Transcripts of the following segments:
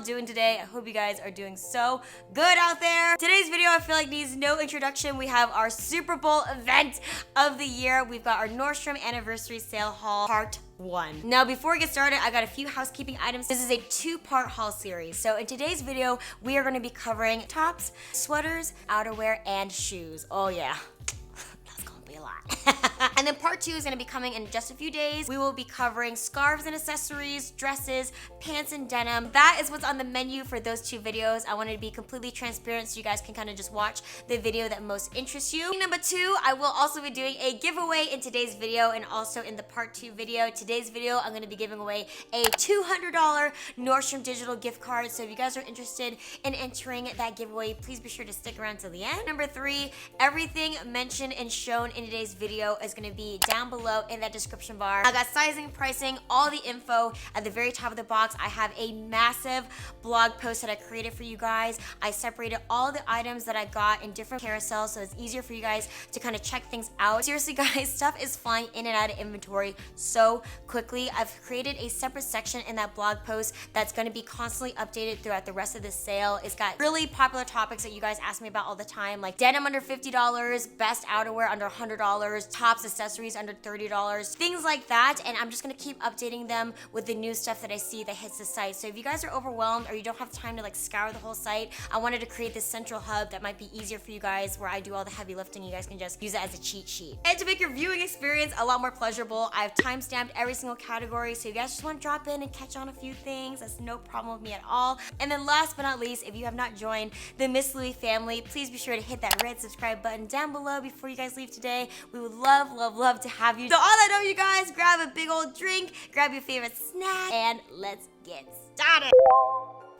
doing today? I hope you guys are doing so good out there. Today's video I feel like needs no introduction. We have our Super Bowl event of the year. We've got our Nordstrom anniversary sale haul part 1. Now before we get started, I got a few housekeeping items. This is a 2-part haul series. So in today's video, we are going to be covering tops, sweaters, outerwear, and shoes. Oh yeah. A lot. And then part 2 is going to be coming in just a few days. We will be covering scarves and accessories, dresses, pants and denim. That is what's on the menu for those 2 videos. I wanted to be completely transparent so you guys can kind of just watch the video that most interests you. Number 2, I will also be doing a giveaway in today's video and also in the part 2 video. Today's video, I'm going to be giving away a $200 Nordstrom digital gift card. So if you guys are interested in entering that giveaway, please be sure to stick around till the end. Number 3, everything mentioned and shown in today's video is going to be down below in that description bar. I got sizing, pricing, all the info at the very top of the box. I have a massive blog post that I created for you guys. I separated all the items that I got in different carousels so it's easier for you guys to kind of check things out. Seriously guys, stuff is flying in and out of inventory so quickly. I've created a separate section in that blog post that's going to be constantly updated throughout the rest of the sale. It's got really popular topics that you guys ask me about all the time, like denim under $50, best outerwear under $100, tops, accessories under $30, things like that. And I'm just gonna keep updating them with the new stuff that I see that hits the site. So if you guys are overwhelmed or you don't have time to like scour the whole site, I wanted to create this central hub that might be easier for you guys where I do all the heavy lifting. You guys can just use it as a cheat sheet. And to make your viewing experience a lot more pleasurable, I've time-stamped every single category. So if you guys just want to drop in and catch on a few things, that's no problem with me at all. And then last but not least, if you have not joined the Miss Louie family, please be sure to hit that red subscribe button down below before you guys leave today. We would love to have you. So all I know, you guys, grab a big old drink, grab your favorite snack, and let's get started.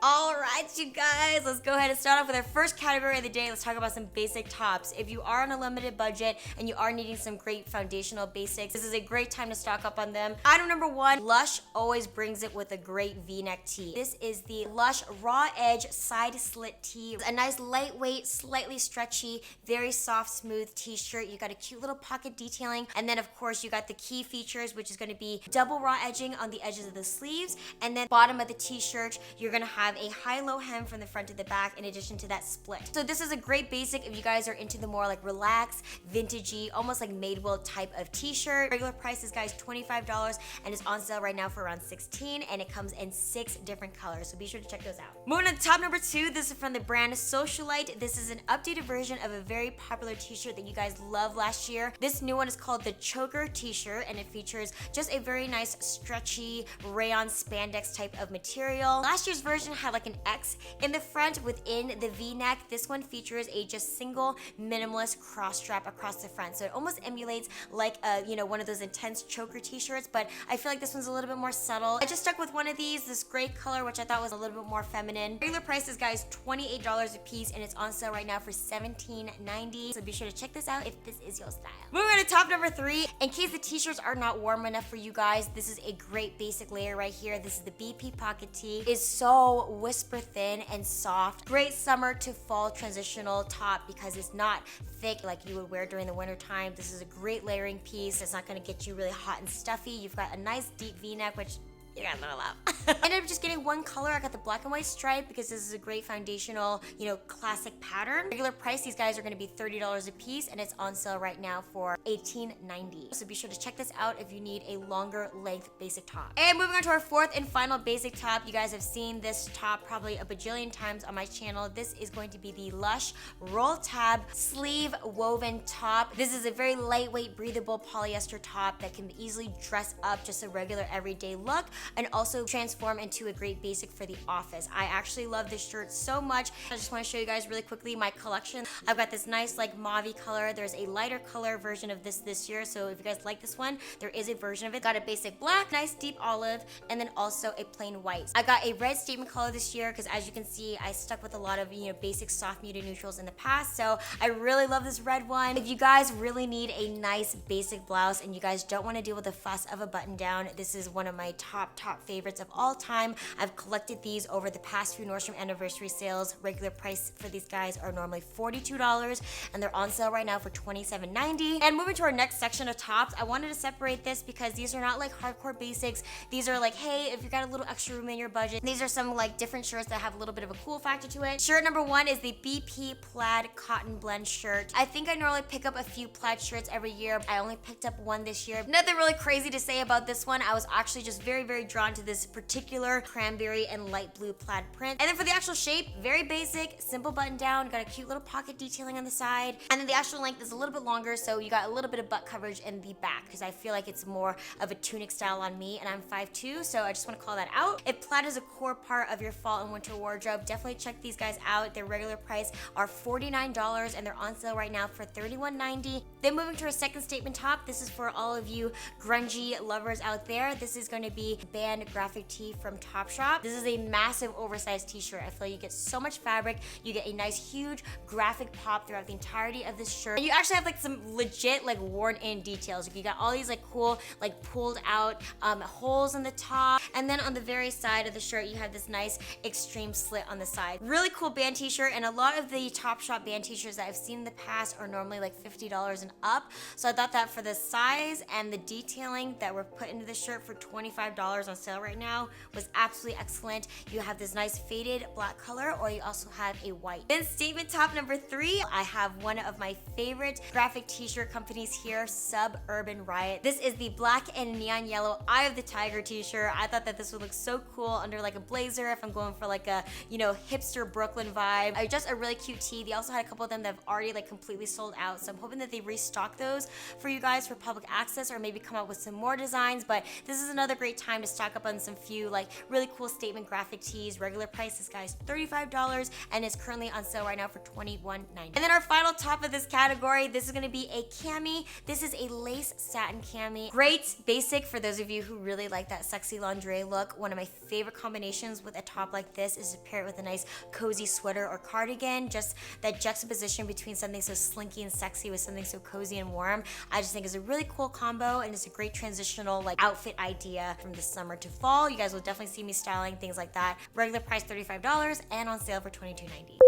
All right, you guys, let's go ahead and start off with our first category of the day. Let's talk about some basic tops. If you are on a limited budget and you are needing some great foundational basics, this is a great time to stock up on them. Item number 1, Lush always brings it with a great V-neck tee. This is the Lush Raw Edge Side Slit Tee. A nice lightweight, slightly stretchy, very soft, smooth t-shirt. You got a cute little pocket detailing. And then of course you got the key features, which is gonna be double raw edging on the edges of the sleeves. And then bottom of the t-shirt, you're gonna have a high-low hem from the front to the back in addition to that split. So this is a great basic if you guys are into the more like relaxed, vintagey, almost like Madewell type of t-shirt. Regular price is guys $25 and it's on sale right now for around $16 and it comes in 6 different colors. So be sure to check those out. Moving on to top number 2, this is from the brand Socialite. This is an updated version of a very popular t-shirt that you guys loved last year. This new one is called the Choker t-shirt and it features just a very nice stretchy rayon spandex type of material. Last year's version had like an X in the front within the V-neck. This one features a just single minimalist cross strap across the front. So it almost emulates like one of those intense choker t-shirts, but I feel like this one's a little bit more subtle. I just stuck with one of these, this gray color, which I thought was a little bit more feminine. Regular price is guys $28 a piece and it's on sale right now for $17.90. So be sure to check this out if this is your style. Moving on to top number 3, in case the t-shirts are not warm enough for you guys, this is a great basic layer right here. This is the BP Pocket Tee. It's so whisper thin and soft. Great summer to fall transitional top because it's not thick like you would wear during the winter time. This is a great layering piece. It's not going to get you really hot and stuffy. You've got a nice deep V-neck, which you guys know I love. I ended up just getting one color. I got the black and white stripe because this is a great foundational, classic pattern. Regular price, these guys are gonna be $30 a piece and it's on sale right now for $18.90. So be sure to check this out if you need a longer length basic top. And moving on to our 4th and final basic top. You guys have seen this top probably a bajillion times on my channel. This is going to be the Lush Roll Tab Sleeve Woven Top. This is a very lightweight, breathable polyester top that can easily dress up just a regular everyday look and also transform into a great basic for the office. I actually love this shirt so much. I just want to show you guys really quickly my collection. I've got this nice like mauve color. There's a lighter color version of this year. So if you guys like this one, there is a version of it. Got a basic black, nice deep olive, and then also a plain white. I got a red statement color this year because as you can see, I stuck with a lot of basic soft muted neutrals in the past. So I really love this red one. If you guys really need a nice basic blouse and you guys don't want to deal with the fuss of a button down, this is one of my top top favorites of all time. I've collected these over the past few Nordstrom anniversary sales. Regular price for these guys are normally $42, and they're on sale right now for $27.90. And moving to our next section of tops, I wanted to separate this because these are not like hardcore basics. These are like, hey, if you got a little extra room in your budget, these are some like different shirts that have a little bit of a cool factor to it. Shirt number one is the BP plaid cotton blend shirt. I think I normally pick up a few plaid shirts every year. I only picked up one this year. Nothing really crazy to say about this one. I was actually just very drawn to this particular cranberry and light blue plaid print. And then for the actual shape, very basic, simple button down, got a cute little pocket detailing on the side. And then the actual length is a little bit longer, so you got a little bit of butt coverage in the back because I feel like it's more of a tunic style on me, and I'm 5'2", so I just want to call that out. If plaid is a core part of your fall and winter wardrobe, definitely check these guys out. Their regular price are $49, and they're on sale right now for $31.90. Then moving to our second statement top, this is for all of you grungy lovers out there. This is going to be band graphic tee from Topshop. This is a massive oversized t-shirt. I feel like you get so much fabric, you get a nice huge graphic pop throughout the entirety of this shirt. And you actually have like some legit like worn in details. You got all these like cool like pulled out holes in the top, and then on the very side of the shirt you have this nice extreme slit on the side. Really cool band t-shirt, and a lot of the Topshop band t-shirts that I've seen in the past are normally like $50 and up, so I thought that for the size and the detailing that were put into the shirt for $25 on sale right now was absolutely excellent. You have this nice faded black color, or you also have a white. Then statement top number three, I have one of my favorite graphic t-shirt companies here, Suburban Riot. This is the black and neon yellow Eye of the Tiger t-shirt. I thought that this would look so cool under like a blazer if I'm going for like a, you know, hipster Brooklyn vibe. Just a really cute tee. They also had a couple of them that have already like completely sold out, so I'm hoping that they restock those for you guys for public access, or maybe come up with some more designs. But this is another great time to stock up on some few like really cool statement graphic tees. Regular price, this guy's $35, and it's currently on sale right now for $21.90. And then our final top of this category, this is going to be a cami. This is a lace satin cami. Great basic for those of you who really like that sexy lingerie look. One of my favorite combinations with a top like this is to pair it with a nice cozy sweater or cardigan. Just that juxtaposition between something so slinky and sexy with something so cozy and warm, I just think is a really cool combo, and it's a great transitional like outfit idea from the summer to fall. You guys will definitely see me styling things like that. Regular price $35 and on sale for $22.90.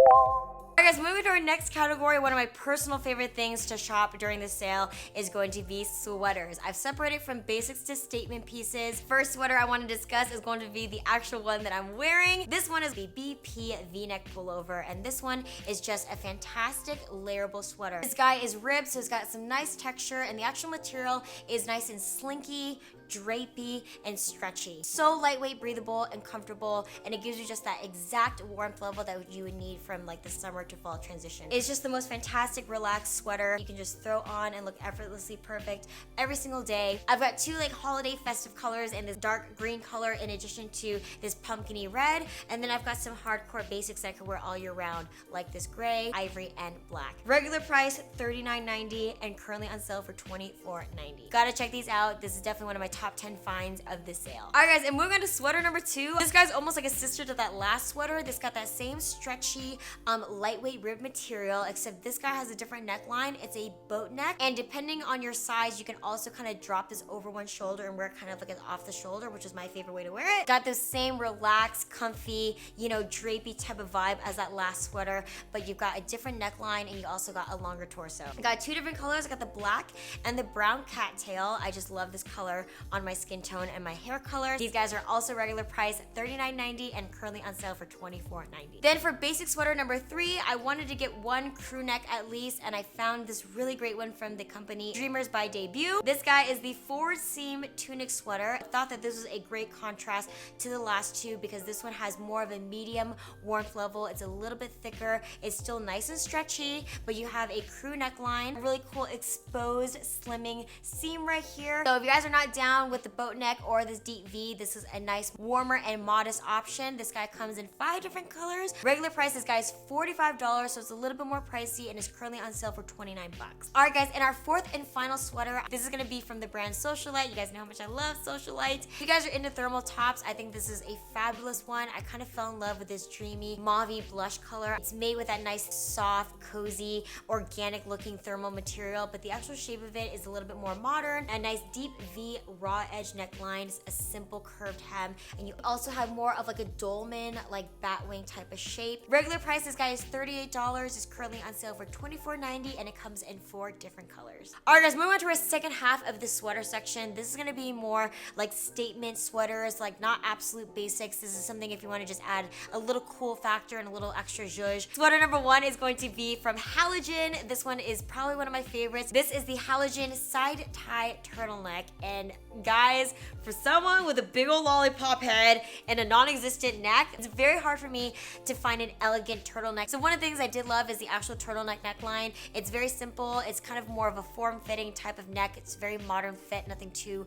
Alright guys, moving to our next category, one of my personal favorite things to shop during the sale is going to be sweaters. I've separated from basics to statement pieces. First sweater I want to discuss is going to be the actual one that I'm wearing. This one is the BP V-neck pullover, and this one is just a fantastic layerable sweater. This guy is ribbed, so it's got some nice texture, and the actual material is nice and slinky, drapey, and stretchy. So lightweight, breathable, and comfortable, and it gives you just that exact warmth level that you would need from like the summer to fall transition. It's just the most fantastic relaxed sweater you can just throw on and look effortlessly perfect every single day. I've got two like holiday festive colors in this dark green color in addition to this pumpkin-y red, and then I've got some hardcore basics I can wear all year round like this gray, ivory, and black. Regular price $39.90 and currently on sale for $24.90. Gotta check these out. This is definitely one of my top 10 finds of this sale. Alright guys, and moving on to sweater number two. This guy's almost like a sister to that last sweater. This got that same stretchy, lightweight rib material, except this guy has a different neckline. It's a boat neck, and depending on your size, you can also kind of drop this over one shoulder and wear it kind of like an off the shoulder, which is my favorite way to wear it. Got the same relaxed, comfy, you know, drapey type of vibe as that last sweater, but you've got a different neckline and you also got a longer torso. I got two different colors. I got the black and the brown cattail. I just love this color on my skin tone and my hair color. These guys are also regular price $39.90 and currently on sale for $24.90. Then for basic sweater number three, I wanted to get one crew neck at least, and I found this really great one from the company Dreamers by Debut. This guy is the forward seam tunic sweater. I thought that this was a great contrast to the last two because this one has more of a medium warmth level. It's a little bit thicker. It's still nice and stretchy, but you have a crew neckline, a really cool exposed slimming seam right here. So if you guys are not down with the boat neck or this deep V, this is a nice warmer and modest option. This guy comes in 5 different colors. Regular price, this guy's $45, so it's a little bit more pricey and is currently on sale for 29 bucks. All right guys, and our fourth and final sweater, this is gonna be from the brand Socialite. You guys know how much I love Socialite. If you guys are into thermal tops, I think this is a fabulous one. I kind of fell in love with this dreamy mauve blush color. It's made with that nice soft, cozy, organic looking thermal material, but the actual shape of it is a little bit more modern. A nice deep V raw edge neckline, a simple curved hem, and you also have more of like a dolman, like bat wing type of shape. Regular price, this guy is $38. It's currently on sale for $24.90, and it comes in 4 different colors. All right, guys, moving on to our second half of the sweater section. This is gonna be more like statement sweaters, like not absolute basics. This is something if you want to just add a little cool factor and a little extra zhuzh. Sweater number 1 is going to be from Halogen. This one is probably one of my favorites. This is the Halogen side tie turtleneck, and guys, for someone with a big old lollipop head and a non-existent neck, it's very hard for me to find an elegant turtleneck. So one of the things I did love is the actual turtleneck neckline. It's very simple. It's kind of more of a form-fitting type of neck. It's very modern fit, nothing too,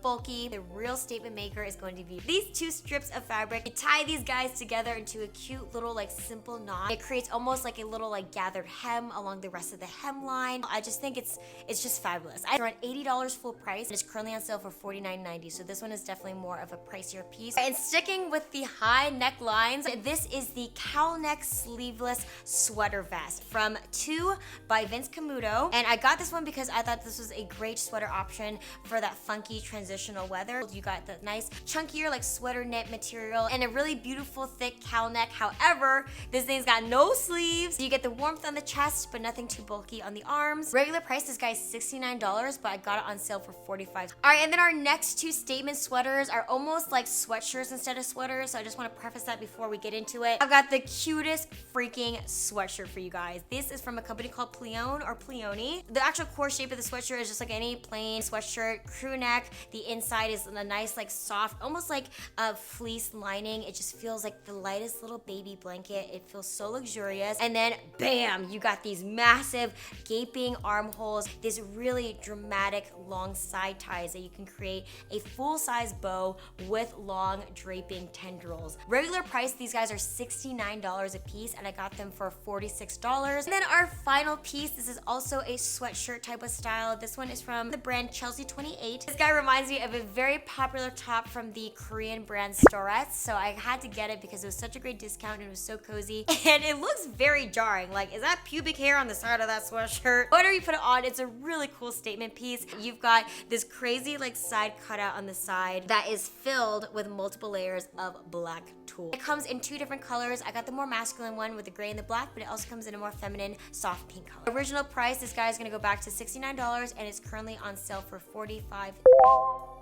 bulky. The real statement maker is going to be these 2 strips of fabric. You tie these guys together into a cute little like simple knot. It creates almost like a little like gathered hem along the rest of the hemline. I just think it's just fabulous. It's around $80 full price, and it's currently on sale for $49.90. So this one is definitely more of a pricier piece. And sticking with the high necklines, this is the cowl neck sleeveless sweater vest from 2 by Vince Camuto. And I got this one because I thought this was a great sweater option for that funky transitional weather. You got the nice chunkier like sweater knit material and a really beautiful thick cowl neck. However, this thing's got no sleeves. You get the warmth on the chest, but nothing too bulky on the arms. Regular price, this guy is $69, but I got it on sale for $45. All right, and then our next 2 statement sweaters are almost like sweatshirts instead of sweaters, so I just want to preface that before we get into it. I've got the cutest freaking sweatshirt for you guys. This is from a company called Pt.1 or Plioni. The actual core shape of the sweatshirt is just like any plain sweatshirt, crew neck. The inside is a nice like soft, almost like a fleece lining. It just feels like the lightest little baby blanket. It feels so luxurious. And then bam, you got these massive gaping armholes, this really dramatic long side ties that you can create a full-size bow with long draping tendrils. Regular price, these guys are $69 a piece, and I got them for $46. And then our final piece, this is also a sweatshirt type of style. This one is from the brand Chelsea28. This guy reminds me of a very popular top from the Korean brand Storetz, so I had to get it because it was such a great discount and it was so cozy. And it looks very jarring. Like, is that pubic hair on the side of that sweatshirt? Whenever you put it on, it's a really cool statement piece. You've got this crazy like side cutout on the side that is filled with multiple layers of black tulle. It comes in 2 different colors. I got the more masculine one with the gray and the black, but it also comes in a more feminine soft pink color. Original price, this guy is gonna go back to $69, and it's currently on sale for $45.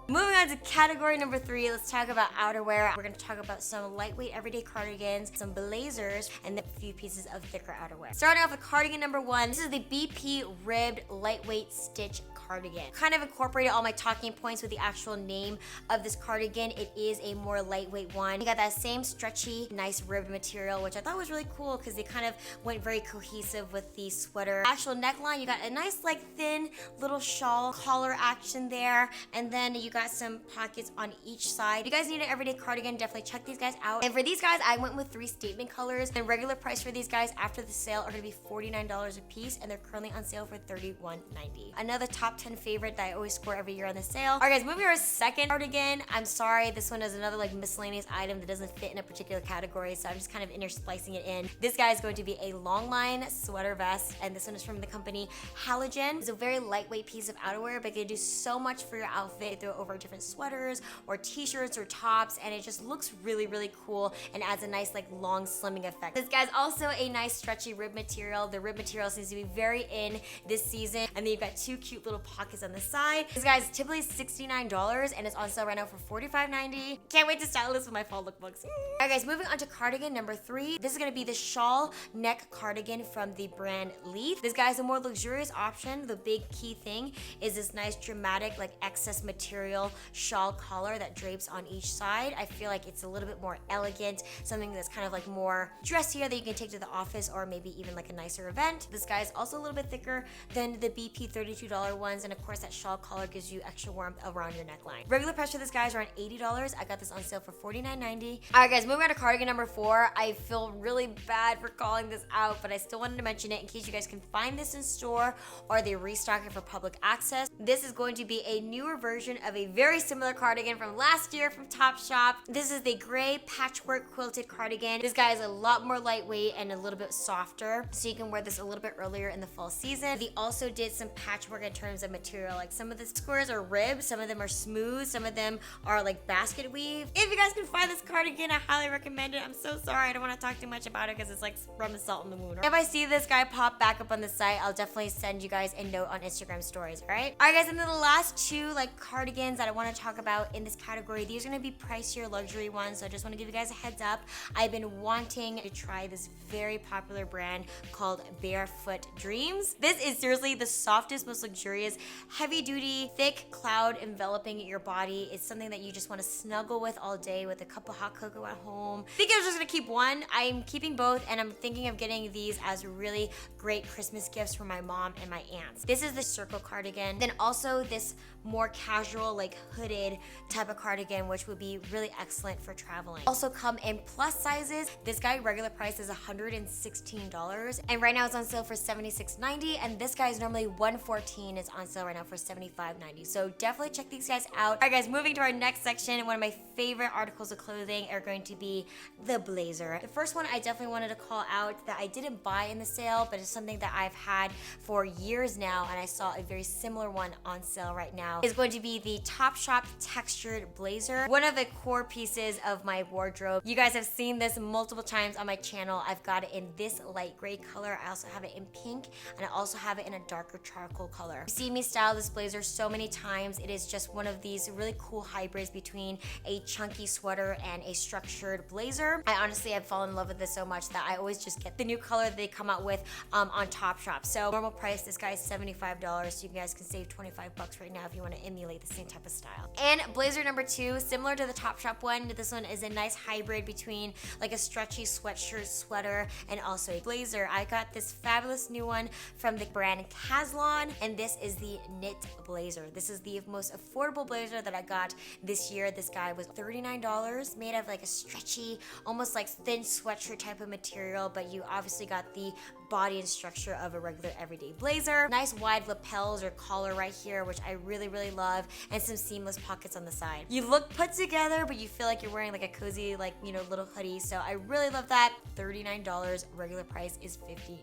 Moving on to category number 3, let's talk about outerwear. We're gonna talk about some lightweight everyday cardigans, some blazers, and then a few pieces of thicker outerwear. Starting off with cardigan number 1, this is the BP ribbed lightweight stitch cardigan. Kind of incorporated all my talking points with the actual name of this cardigan. It is a more lightweight one. You got that same stretchy, nice ribbed material, which I thought was really cool because they kind of went very cohesive with the sweater. Actual neckline, you got a nice like thin little shawl collar action there, and then you got some pockets on each side. If you guys need an everyday cardigan, definitely check these guys out. And for these guys, I went with 3 statement colors. The regular price for these guys after the sale are gonna be $49 a piece, and they're currently on sale for $31.90. Another top 10 favorite that I always score every year on the sale. All right, guys, moving to our second cardigan. I'm sorry, this one is another like miscellaneous item that doesn't fit in a particular category, so I'm just kind of intersplicing it in. This guy is going to be a long line sweater vest, and this one is from the company Halogen. It's a very lightweight piece of outerwear, but it can do so much for your outfit. Throw over different sweaters or t-shirts or tops, and it just looks really, really cool and adds a nice like long slimming effect. This guy's also a nice stretchy rib material. The rib material seems to be very in this season, and then you've got 2 cute little pockets on the side. This guy's typically $69, and it's on sale right now for $45.90. Can't wait to style this with my fall lookbooks. Alright guys, moving on to cardigan number 3. This is gonna be the shawl neck cardigan from the brand Leaf. This guy's a more luxurious option. The big key thing is this nice dramatic like excess material shawl collar that drapes on each side. I feel like it's a little bit more elegant, something that's kind of like more dressier that you can take to the office or maybe even like a nicer event. This guy is also a little bit thicker than the BP $32 ones, and of course that shawl collar gives you extra warmth around your neckline. Regular price for this guy is around $80. I got this on sale for $49.90. Alright guys, moving on to cardigan number 4. I feel really bad for calling this out, but I still wanted to mention it in case you guys can find this in store or they restock it for public access. This is going to be a newer version of a a very similar cardigan from last year from Topshop. This is the gray patchwork quilted cardigan. This guy is a lot more lightweight and a little bit softer, so you can wear this a little bit earlier in the fall season. They also did some patchwork in terms of material. Like some of the squares are ribbed, some of them are smooth, some of them are like basket weave. If you guys can find this cardigan, I highly recommend it. I'm so sorry, I don't want to talk too much about it because it's like rubbing salt in the wound. If I see this guy pop back up on the site, I'll definitely send you guys a note on Instagram stories, all right? All right, guys, and then the last two like cardigans that I want to talk about in this category, these are going to be pricier luxury ones, so I just want to give you guys a heads up. I've been wanting to try this very popular brand called Barefoot Dreams. This is seriously the softest, most luxurious, heavy-duty, thick cloud enveloping your body. It's something that you just want to snuggle with all day with a cup of hot cocoa at home. I think I was just going to keep one. I'm keeping both, and I'm thinking of getting these as really great Christmas gifts for my mom and my aunts. This is the circle cardigan. Then also this more casual, like hooded type of cardigan, which would be really excellent for traveling. Also come in plus sizes. This guy regular price is $116, and right now it's on sale for $76.90, and this guy is normally $114. It's on sale right now for $75.90. So definitely check these guys out. All right, guys, moving to our next section. One of my favorite articles of clothing are going to be the blazer. The first one I definitely wanted to call out that I didn't buy in the sale, but it's something that I've had for years now, and I saw a very similar one on sale right now. Is going to be the Topshop textured blazer, one of the core pieces of my wardrobe. You guys have seen this multiple times on my channel. I've got it in this light gray color. I also have it in pink, and I also have it in a darker charcoal color. You've seen me style this blazer so many times. It is just one of these really cool hybrids between a chunky sweater and a structured blazer. I honestly have fallen in love with this so much that I always just get the new color that they come out with on Topshop. So normal price, this guy is $75, so you guys can save 25 bucks right now if you want to emulate the same type of style. And blazer number two, similar to the Topshop one, this one is a nice hybrid between like a stretchy sweatshirt, sweater, and also a blazer. I got this fabulous new one from the brand Caslon, and this is the knit blazer. This is the most affordable blazer that I got this year. This guy was $39, made of like a stretchy, almost like thin sweatshirt type of material, but you obviously got the body and structure of a regular everyday blazer. Nice wide lapels or collar right here, which I really love, and some seamless pockets on the side. You look put together, but you feel like you're wearing like a cozy, like, you know, little hoodie. So I really love that. $39, regular price is $59.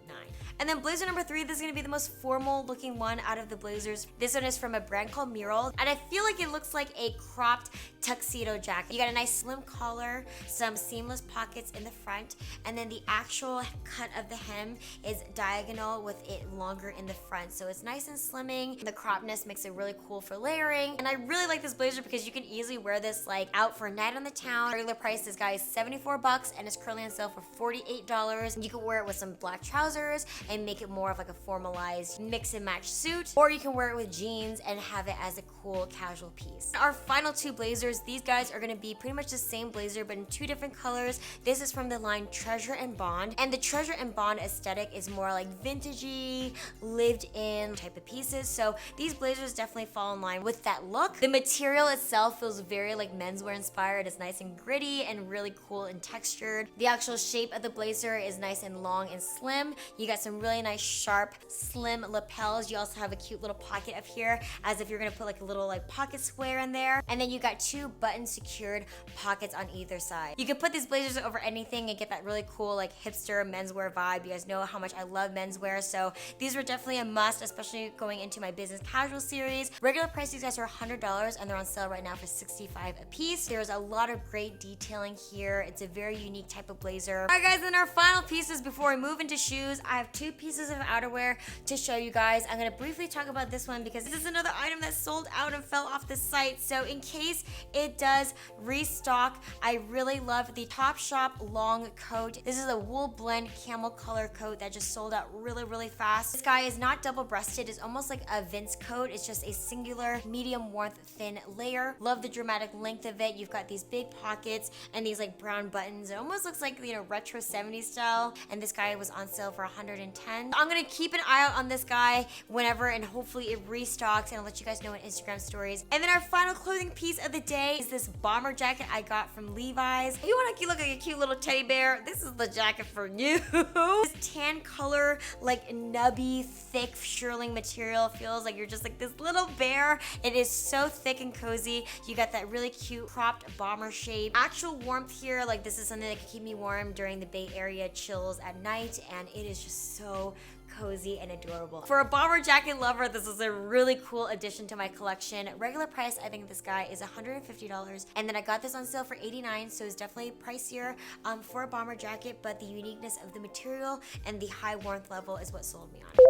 And then blazer number three, this is gonna be the most formal looking one out of the blazers. This one is from a brand called Mural, and I feel like it looks like a cropped tuxedo jacket. You got a nice slim collar, some seamless pockets in the front, and then the actual cut of the hem is diagonal with it longer in the front. So it's nice and slimming. The croppedness makes it really cool for layering. And I really like this blazer because you can easily wear this like out for a night on the town. Regular price, this guy is 74 bucks, and it's currently on sale for $48. You can wear it with some black trousers and make it more of like a formalized mix and match suit, or you can wear it with jeans and have it as a cool casual piece. Our final two blazers, these guys are gonna be pretty much the same blazer but in two different colors. This is from the line Treasure and Bond, and the Treasure and Bond aesthetic is more like vintagey, lived in type of pieces. So these blazers definitely fall in line with that look. The material itself feels very like menswear inspired. It's nice and gritty and really cool and textured. The actual shape of the blazer is nice and long and slim. You got some really nice sharp slim lapels. You also have a cute little pocket up here as if you're gonna put like a little like pocket square in there, and then you got two button secured pockets on either side. You can put these blazers over anything and get that really cool like hipster menswear vibe. You guys know how much I love menswear, so these were definitely a must, especially going into my business casual series. Regular price, these guys are $100, and they're on sale right now for $65 a piece. There's a lot of great detailing here. It's a very unique type of blazer. All right, guys, and our final pieces before we move into shoes, I have two pieces of outerwear to show you guys. I'm gonna briefly talk about this one because this is another item that sold out and fell off the site. So in case it does restock, I really love the Topshop long coat. This is a wool blend camel color coat that just sold out really fast. This guy is not double breasted. It's almost like a Vince coat. It's just a singular medium warmth thin layer. Love the dramatic length of it. You've got these big pockets and these like brown buttons. It almost looks like, you know, retro 70s style, and this guy was on sale for $110. I'm gonna keep an eye out on this guy whenever, and hopefully it restocks, and I'll let you guys know on Instagram Instagram stories. And then our final clothing piece of the day is this bomber jacket I got from Levi's. You want to look like a cute little teddy bear? This is the jacket for you. This tan color, like nubby, thick shearling material feels like you're just like this little bear. It is so thick and cozy. You got that really cute cropped bomber shape. Actual warmth here, like this is something that can keep me warm during the Bay Area chills at night, and it is just so cozy and adorable. For a bomber jacket lover, this is a really cool addition to my collection. Regular price, I think this guy is $150, and then I got this on sale for $89, so it's definitely pricier for a bomber jacket, but the uniqueness of the material and the high warmth level is what sold me on it.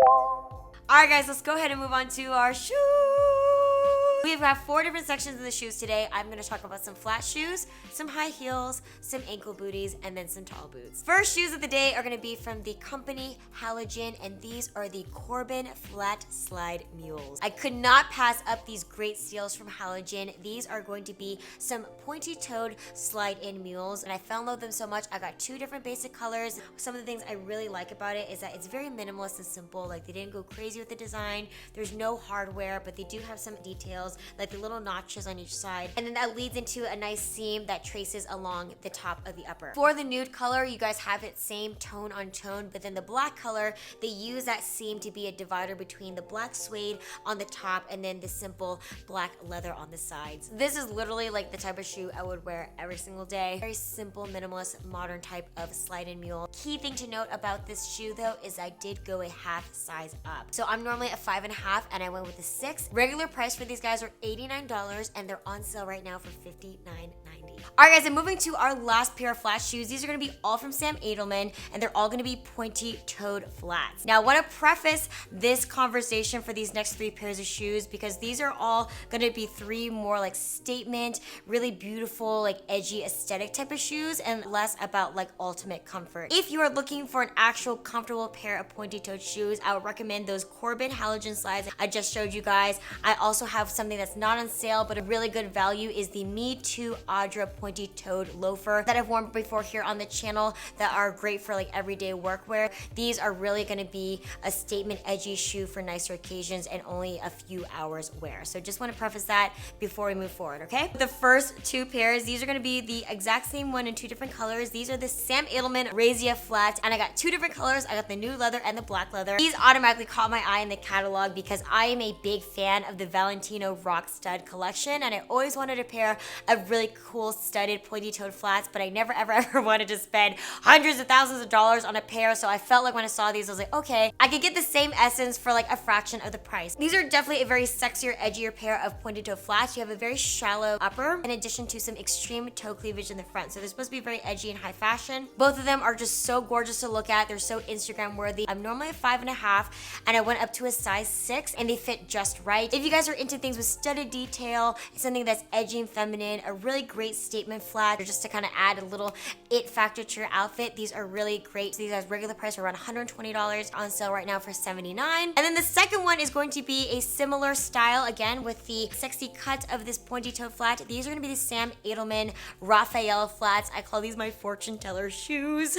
All right, guys, let's go ahead and move on to our shoes. We've got 4 different sections of the shoes today. I'm gonna talk about some flat shoes, some high heels, some ankle booties, and then some tall boots. First shoes of the day are gonna be from the company Halogen, and these are the Corbin Flat Slide Mules. I could not pass up these great steals from Halogen. These are going to be some pointy-toed slide-in mules, and I fell in love with them so much. I got 2 different basic colors. Some of the things I really like about it is that it's very minimalist and simple. Like, they didn't go crazy with the design. There's no hardware, but they do have some details, like the little notches on each side, and then that leads into a nice seam that traces along the top of the upper. For the nude color, you guys have it same tone on tone, but then the black color, they use that seam to be a divider between the black suede on the top and then the simple black leather on the sides. This is literally like the type of shoe I would wear every single day. Very simple, minimalist, modern type of slide-in mule. Key thing to note about this shoe though is I did go a half size up. So I'm normally a 5.5 and I went with a 6. Regular price for these guys are $89, and they're on sale right now for $59.90. All right, guys, and moving to our last pair of flat shoes. These are gonna be all from Sam Edelman, and they're all gonna be pointy-toed flats. Now, I wanna preface this conversation for these next 3 pairs of shoes because these are all gonna be 3 more like statement, really beautiful, like edgy aesthetic type of shoes, and less about like ultimate comfort. If you are looking for an actual comfortable pair of pointy-toed shoes, I would recommend those Corbin Halogen slides I just showed you guys. I also have something that's not on sale, but a really good value is the Me Too Audra pointy-toed loafer that I've worn before here on the channel that are great for like everyday workwear. These are really gonna be a statement edgy shoe for nicer occasions and only a few hours wear. So just wanna preface that before we move forward, okay? The first 2 pairs, these are gonna be the exact same one in 2 different colors. These are the Sam Edelman Razzia flats, and I got 2 different colors. I got the nude leather and the black leather. These automatically caught my eye in the catalog because I am a big fan of the Valentino Rock Stud collection, and I always wanted a pair of really cool studded pointy-toed flats, but I never ever wanted to spend hundreds of thousands of dollars on a pair. So I felt like when I saw these, I was like, okay, I could get the same essence for like a fraction of the price. These are definitely a very sexier, edgier pair of pointy-toed flats. You have a very shallow upper in addition to some extreme toe cleavage in the front. So they're supposed to be very edgy and high fashion. Both of them are just so gorgeous to look at. They're so Instagram worthy. I'm normally a 5.5 and I went up to a size 6 and they fit just right. If you guys are into things with studded detail, something that's edgy and feminine, a really great statement flat, or just to kind of add a little it factor to your outfit, these are really great. These guys regular price are around $120, on sale right now for $79. And then the second one is going to be a similar style, again with the sexy cut of this pointy toe flat. These are gonna be the Sam Edelman Raphael flats. I call these my fortune teller shoes.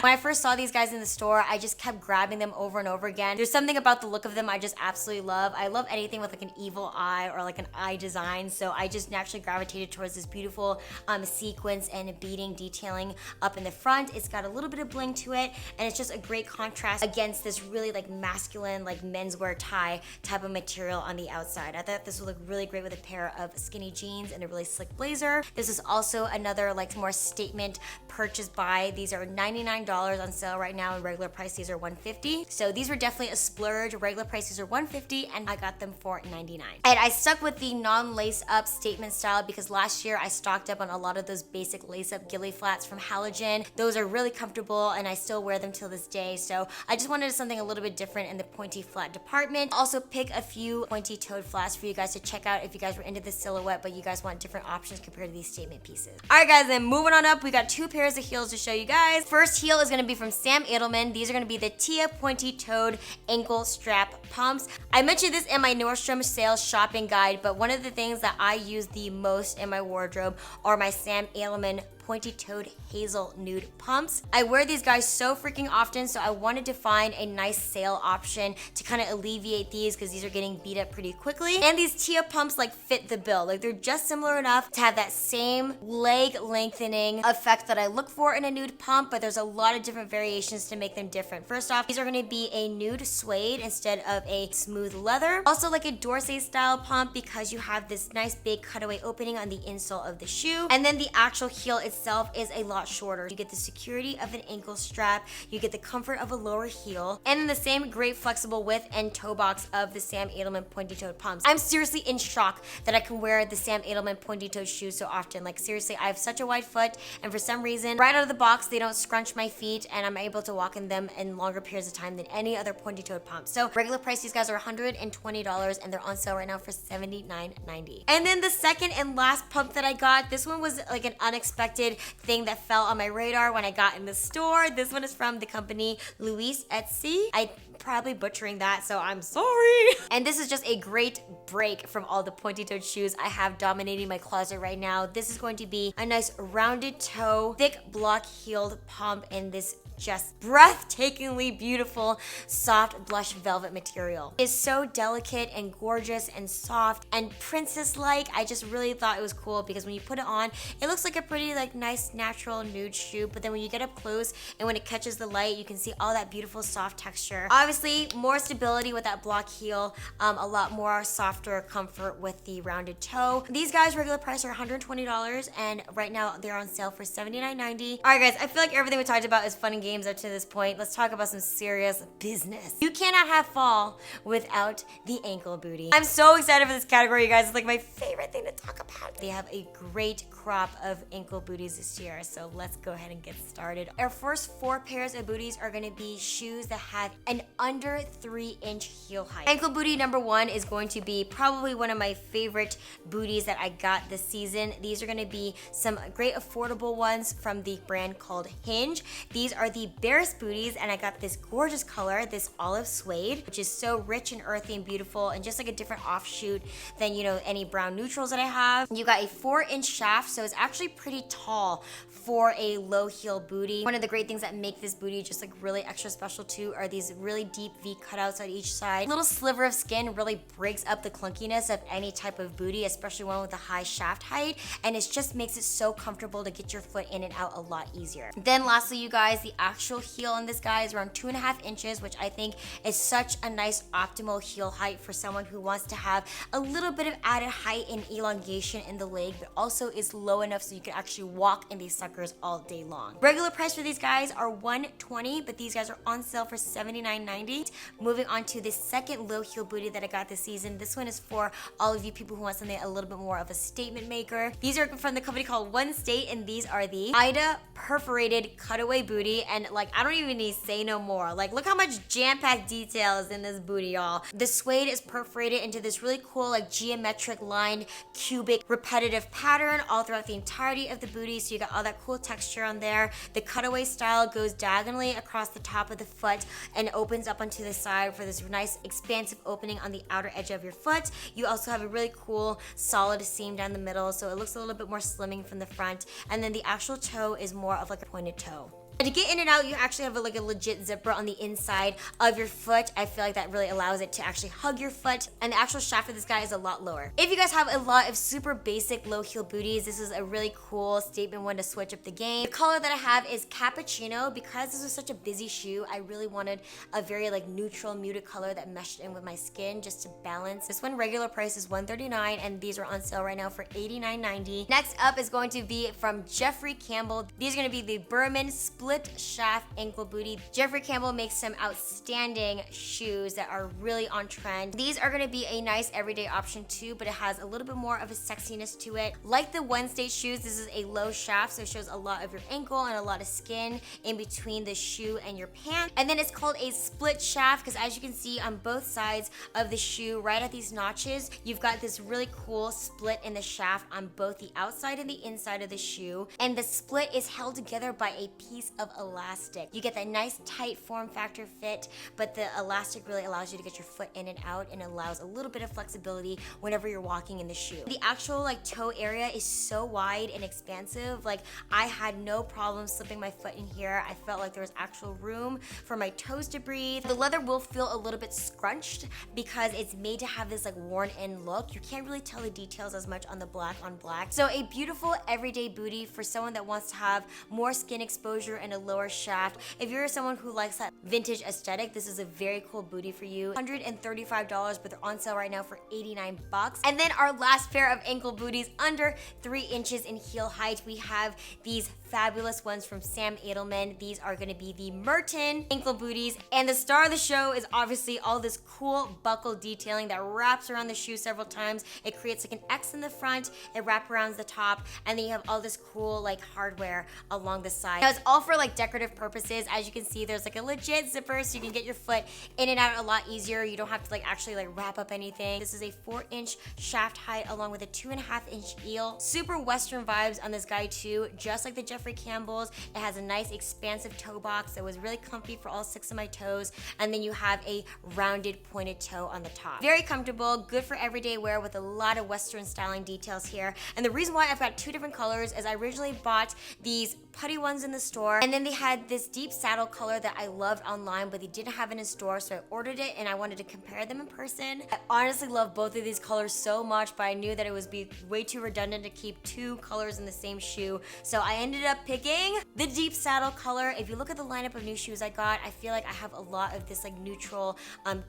When I first saw these guys in the store, I just kept grabbing them over and over again. There's something about the look of them I just absolutely love. I love anything with like an evil eye or like an eye design, so I just naturally gravitated towards this beautiful sequence and beading detailing up in the front. It's got a little bit of bling to it, and it's just a great contrast against this really like masculine, like menswear tie type of material on the outside. I thought this would look really great with a pair of skinny jeans and a really slick blazer. This is also another like more statement purchase buy. These are $99 on sale right now, and regular price these are $150. So these were definitely a splurge. Regular prices are $150 and I got them for $99. And I stuck with the non-lace up statement style because last year I stocked up on a lot of those basic lace up ghillie flats from Halogen. Those are really comfortable and I still wear them till this day. So I just wanted something a little bit different in the pointy flat department. Also pick a few pointy toed flats for you guys to check out if you guys were into this silhouette but you guys want different options compared to these statement pieces. All right guys, then moving on up, we got 2 pairs of heels to show you guys. First heel is gonna be from Sam Edelman. These are gonna be the Tia pointy toed ankle strap pumps. I mentioned this in my Nordstrom sales shopping guide, but one of the things that I use the most in my wardrobe are my Sam Edelman pointy-toed hazel nude pumps. I wear these guys so freaking often, so I wanted to find a nice sale option to kind of alleviate these because these are getting beat up pretty quickly. And these Tia pumps like fit the bill. Like they're just similar enough to have that same leg lengthening effect that I look for in a nude pump, but there's a lot of different variations to make them different. First off, these are gonna be a nude suede instead of a smooth leather. Also like a Dorsey style pump because you have this nice big cutaway opening on the insole of the shoe. And then the actual heel itself is a lot shorter. You get the security of an ankle strap, you get the comfort of a lower heel, and then the same great flexible width and toe box of the Sam Edelman pointy-toed pumps. I'm seriously in shock that I can wear the Sam Edelman pointy-toed shoes so often. Like seriously, I have such a wide foot, and for some reason, right out of the box, they don't scrunch my feet, and I'm able to walk in them in longer periods of time than any other pointy-toed pump. So regular price, these guys are $120, and they're on sale right now for $79.90. And then the second and last pump that I got, this one was like an unexpected thing that fell on my radar when I got in the store. This one is from the company Louie Etsy. I probably butchering that, so I'm sorry. And this is just a great break from all the pointy-toed shoes I have dominating my closet right now. This is going to be a nice rounded toe, thick block-heeled pump in this just breathtakingly beautiful soft blush velvet material. It's so delicate and gorgeous and soft and princess-like. I just really thought it was cool because when you put it on, it looks like a pretty like nice natural nude shoe, but then when you get up close and when it catches the light, you can see all that beautiful soft texture. Obviously, more stability with that block heel, a lot more softer comfort with the rounded toe. These guys regular price are $120, and right now they're on sale for $79.90. All right, guys, I feel like everything we talked about is fun and games up to this point. Let's talk about some serious business. You cannot have fall without the ankle booty. I'm so excited for this category, you guys. It's like my favorite thing to talk about. They have a great crop of ankle booties this year, so let's go ahead and get started. Our first 4 pairs of booties are gonna be shoes that have an under 3-inch heel height. Ankle booty number 1 is going to be probably one of my favorite booties that I got this season. These are gonna be some great affordable ones from the brand called Hinge. These are the Barest booties, and I got this gorgeous color, this olive suede, which is so rich and earthy and beautiful, and just like a different offshoot than, you know, any brown neutrals that I have. You got a 4-inch shaft, so it's actually pretty tall for a low heel booty. One of the great things that make this booty just like really extra special too are these really deep V cutouts on each side. A little sliver of skin really breaks up the clunkiness of any type of booty, especially one with a high shaft height, and it just makes it so comfortable to get your foot in and out a lot easier. Then lastly, you guys, the actual heel on this guy is around 2.5 inches, which I think is such a nice optimal heel height for someone who wants to have a little bit of added height and elongation in the leg, but also is low enough so you can actually walk in these suckers all day long. Regular price for these guys are $120, but these guys are on sale for $79.90. Moving on to the second low heel booty that I got this season. This one is for all of you people who want something a little bit more of a statement maker. These are from the company called One State, and these are the Ida perforated cutaway booty, and like I don't even need to say no more. Like look how much jam-packed detail is in this booty, y'all. The suede is perforated into this really cool like geometric lined cubic repetitive pattern all throughout the entirety of the booty, so you got all that cool texture on there. The cutaway style goes diagonally across the top of the foot and opens up onto the side for this nice expansive opening on the outer edge of your foot. You also have a really cool solid seam down the middle, so it looks a little bit more slimming from the front, and then the actual toe is more of like a pointed toe. And to get in and out, you actually have like a legit zipper on the inside of your foot. I feel like that really allows it to actually hug your foot, and the actual shaft of this guy is a lot lower. If you guys have a lot of super basic low heel booties, this is a really cool statement one to switch up the game. The color that I have is cappuccino. Because this is such a busy shoe, I really wanted a very like neutral muted color that meshed in with my skin just to balance. This one regular price is $139, and these are on sale right now for $89.90. Next up is going to be from Jeffrey Campbell. These are going to be the Berman split shaft ankle booty. Jeffrey Campbell makes some outstanding shoes that are really on trend. These are going to be a nice everyday option too, but it has a little bit more of a sexiness to it. Like the One State shoes, this is a low shaft, so it shows a lot of your ankle and a lot of skin in between the shoe and your pants. And then it's called a split shaft because as you can see on both sides of the shoe, right at these notches, you've got this really cool split in the shaft on both the outside and the inside of the shoe. And the split is held together by a piece of elastic. You get that nice tight form factor fit, but the elastic really allows you to get your foot in and out and allows a little bit of flexibility whenever you're walking in the shoe. The actual like toe area is so wide and expansive. Like I had no problem slipping my foot in here. I felt like there was actual room for my toes to breathe. The leather will feel a little bit scrunched because it's made to have this like worn in look. You can't really tell the details as much on the black on black. So a beautiful everyday bootie for someone that wants to have more skin exposure and a lower shaft. If you're someone who likes that vintage aesthetic, this is a very cool bootie for you. $135, but they're on sale right now for 89 bucks. And then our last pair of ankle booties under 3 inches in heel height. We have these fabulous ones from Sam Edelman. These are gonna be the Merton ankle booties. And the star of the show is obviously all this cool buckle detailing that wraps around the shoe several times. It creates like an X in the front, it wraps around the top, and then you have all this cool like hardware along the side. Now it's all for like decorative purposes. As you can see, there's like a legit zipper so you can get your foot in and out a lot easier. You don't have to like actually like wrap up anything. This is a 4-inch shaft height along with a 2.5-inch heel. Super Western vibes on this guy too, just like the Jeffrey Campbell's. It has a nice expansive toe box that was really comfy for all 6 of my toes, and then you have a rounded pointed toe on the top. Very comfortable, good for everyday wear with a lot of Western styling details here. And the reason why I've got 2 different colors is I originally bought these putty ones in the store, and then they had this deep saddle color that I loved online, but they didn't have it in store, so I ordered it and I wanted to compare them in person. I honestly love both of these colors so much, but I knew that it would be way too redundant to keep 2 colors in the same shoe, so I ended up picking the deep saddle color. If you look at the lineup of new shoes I got, I feel like I have a lot of this like neutral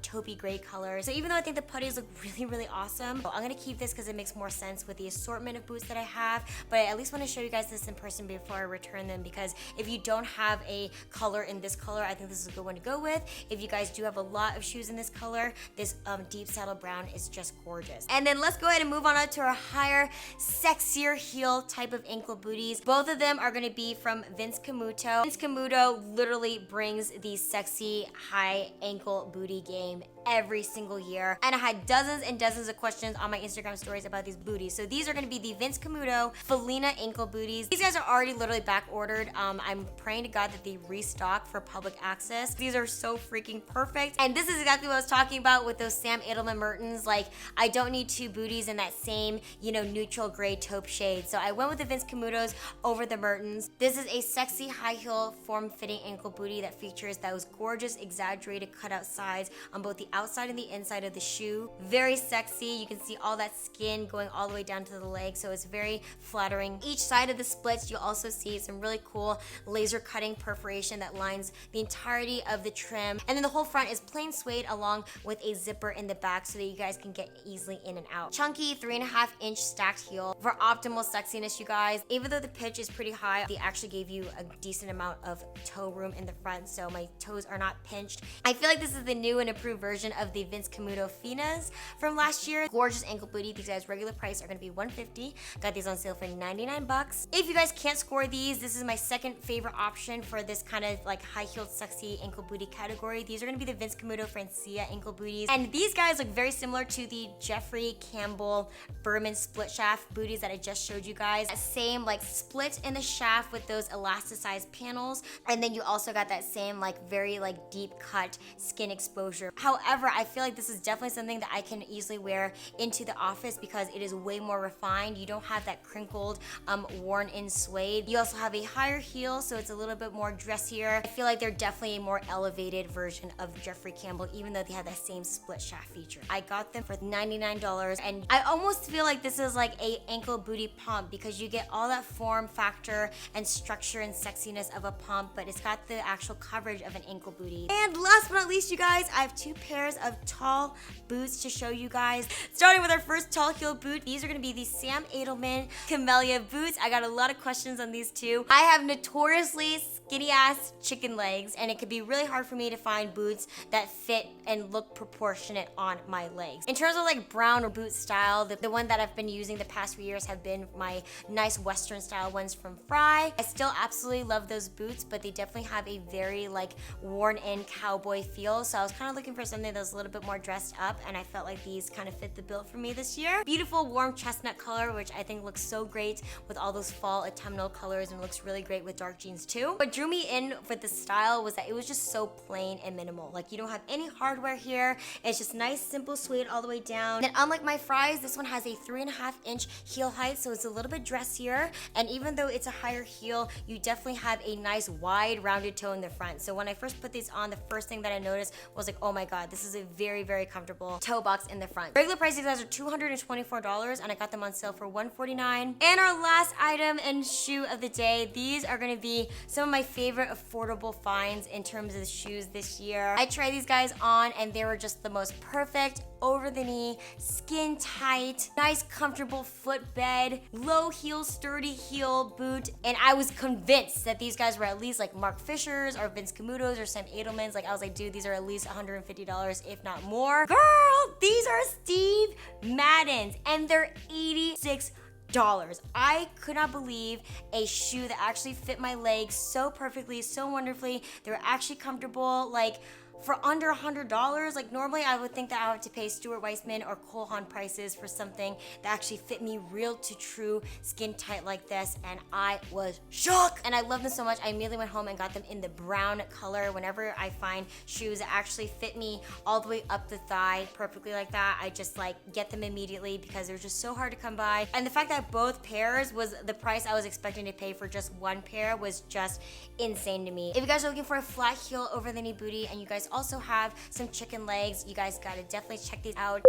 taupey gray color. So even though I think the putties look really awesome, I'm gonna keep this because it makes more sense with the assortment of boots that I have, but I at least want to show you guys this in person before I return them, because if you don't have a color in this color, I think this is a good one to go with. If you guys do have a lot of shoes in this color, this deep saddle brown is just gorgeous. And then let's go ahead and move on up to our higher, sexier heel type of ankle booties. Both of them are gonna be from Vince Camuto. Vince Camuto literally brings the sexy high ankle booty game every single year, and I had dozens and dozens of questions on my Instagram stories about these booties. So these are going to be the Vince Camuto Felina ankle booties. These guys are already literally back ordered. I'm praying to God that they restock for public access. These are so freaking perfect, and this is exactly what I was talking about with those Sam Edelman Mertens. Like, I don't need 2 booties in that same, you know, neutral gray taupe shade, so I went with the Vince Camutos over the Mertens. This is a sexy high heel form-fitting ankle bootie that features those gorgeous exaggerated cutout sides on both the outside and the inside of the shoe. Very sexy. You can see all that skin going all the way down to the leg, so it's very flattering. Each side of the splits, you'll also see some really cool laser cutting perforation that lines the entirety of the trim. And then the whole front is plain suede along with a zipper in the back so that you guys can get easily in and out. Chunky 3.5-inch stacked heel for optimal sexiness, you guys. Even though the pitch is pretty high, they actually gave you a decent amount of toe room in the front, so my toes are not pinched. I feel like this is the new and improved version of the Vince Camuto Finas from last year. Gorgeous ankle booty. These guys regular price are going to be $150. Got these on sale for 99 bucks. If you guys can't score these, this is my second favorite option for this kind of like high-heeled sexy ankle booty category. These are going to be the Vince Camuto Francia ankle booties, and these guys look very similar to the Jeffrey Campbell Berman split shaft booties that I just showed you guys. That same like split in the shaft with those elasticized panels, and then you also got that same like very like deep cut skin exposure. However, I feel like this is definitely something that I can easily wear into the office because it is way more refined. You don't have that crinkled, worn in suede. You also have a higher heel, so it's a little bit more dressier. I feel like they're definitely a more elevated version of Jeffrey Campbell, even though they have that same split shaft feature. I got them for $99, and I almost feel like this is like a ankle booty pump because you get all that form factor and structure and sexiness of a pump, but it's got the actual coverage of an ankle booty. And last but not least, you guys, I have 2 pairs of tall boots to show you guys. Starting with our first tall heel boot, these are gonna be the Sam Edelman Camellia boots. I got a lot of questions on these too. I have notoriously skinny ass chicken legs, and it could be really hard for me to find boots that fit and look proportionate on my legs. In terms of like brown or boot style, the one that I've been using the past few years have been my nice Western style ones from Fry. I still absolutely love those boots, but they definitely have a very like worn in cowboy feel, so I was kind of looking for something that was a little bit more dressed up, and I felt like these kind of fit the bill for me this year. Beautiful warm chestnut color, which I think looks so great with all those fall autumnal colors, and looks really great with dark jeans too. But drew me in with the style was that it was just so plain and minimal. Like, you don't have any hardware here. It's just nice, simple suede all the way down. And unlike my fries, this one has a 3.5-inch heel height, so it's a little bit dressier. And even though it's a higher heel, you definitely have a nice wide rounded toe in the front. So when I first put these on, the first thing that I noticed was like, oh my God, this is a very, very comfortable toe box in the front. Regular price these guys are $224 and I got them on sale for $149. And our last item and shoe of the day, these are gonna be some of my favorite affordable finds in terms of the shoes this year. I tried these guys on and they were just the most perfect, over the knee, skin tight, nice comfortable footbed, low heel, sturdy heel boot. And I was convinced that these guys were at least like Mark Fisher's or Vince Camuto's or Sam Edelman's. Like, I was like, dude, these are at least $150, if not more. Girl, these are Steve Madden's and they're $86. I could not believe a shoe that actually fit my legs so perfectly, so wonderfully. They were actually comfortable, like for under $100. Like, normally I would think that I would have to pay Stuart Weitzman or Cole Haan prices for something that actually fit me real to true skin tight like this, and I was shocked. And I love them so much, I immediately went home and got them in the brown color. Whenever I find shoes that actually fit me all the way up the thigh perfectly like that, I just like get them immediately because they're just so hard to come by. And the fact that both pairs was the price I was expecting to pay for just one pair was just insane to me. If you guys are looking for a flat heel over the knee booty and you guys also have some chicken legs, you guys gotta definitely check these out.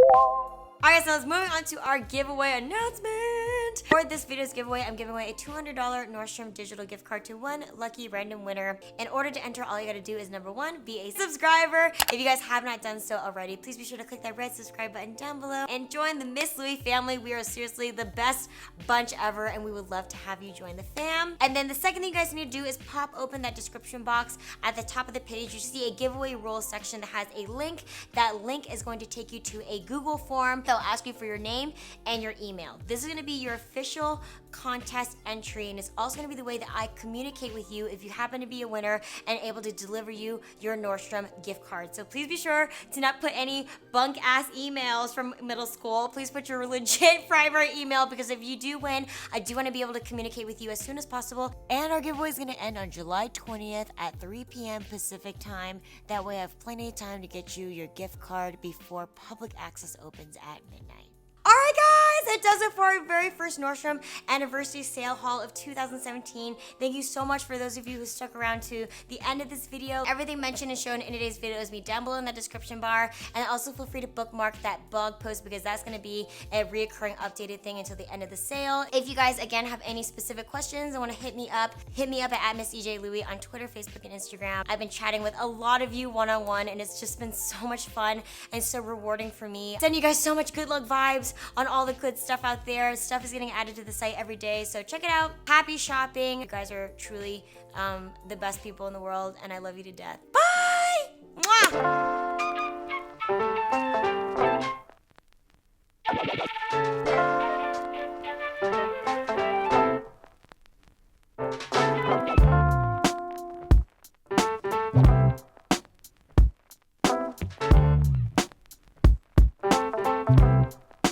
Alright, so let's moving on to our giveaway announcement. For this video's giveaway, I'm giving away a $200 Nordstrom digital gift card to one lucky random winner. In order to enter, all you gotta do is number one, be a subscriber. If you guys have not done so already, please be sure to click that red subscribe button down below and join the Miss Louie family. We are seriously the best bunch ever and we would love to have you join the fam. And then the second thing you guys need to do is pop open that description box. At the top of the page, you see a giveaway rules section that has a link. That link is going to take you to a Google form. They'll ask you for your name and your email. This is going to be your official contest entry, and it's also going to be the way that I communicate with you if you happen to be a winner and able to deliver you your Nordstrom gift card. So please be sure to not put any bunk ass emails from middle school. Please put your legit private email, because if you do win, I do want to be able to communicate with you as soon as possible. And our giveaway is going to end on July 20th at 3 p.m. Pacific time. That way I have plenty of time to get you your gift card before public access opens at midnight. Alright guys, that does it for our very first Nordstrom anniversary sale haul of 2017. Thank you so much for those of you who stuck around to the end of this video. Everything mentioned and shown in today's video is me down below in the description bar. And also feel free to bookmark that blog post because that's going to be a reoccurring updated thing until the end of the sale. If you guys, again, have any specific questions and want to hit me up at Miss EJ Louie on Twitter, Facebook, and Instagram. I've been chatting with a lot of you one-on-one and it's just been so much fun and so rewarding for me. Send you guys so much good luck vibes on all the good stuff out there. Stuff is getting added to the site every day, so check it out. Happy shopping. You guys are truly the best people in the world, and I love you to death. Bye! Mwah!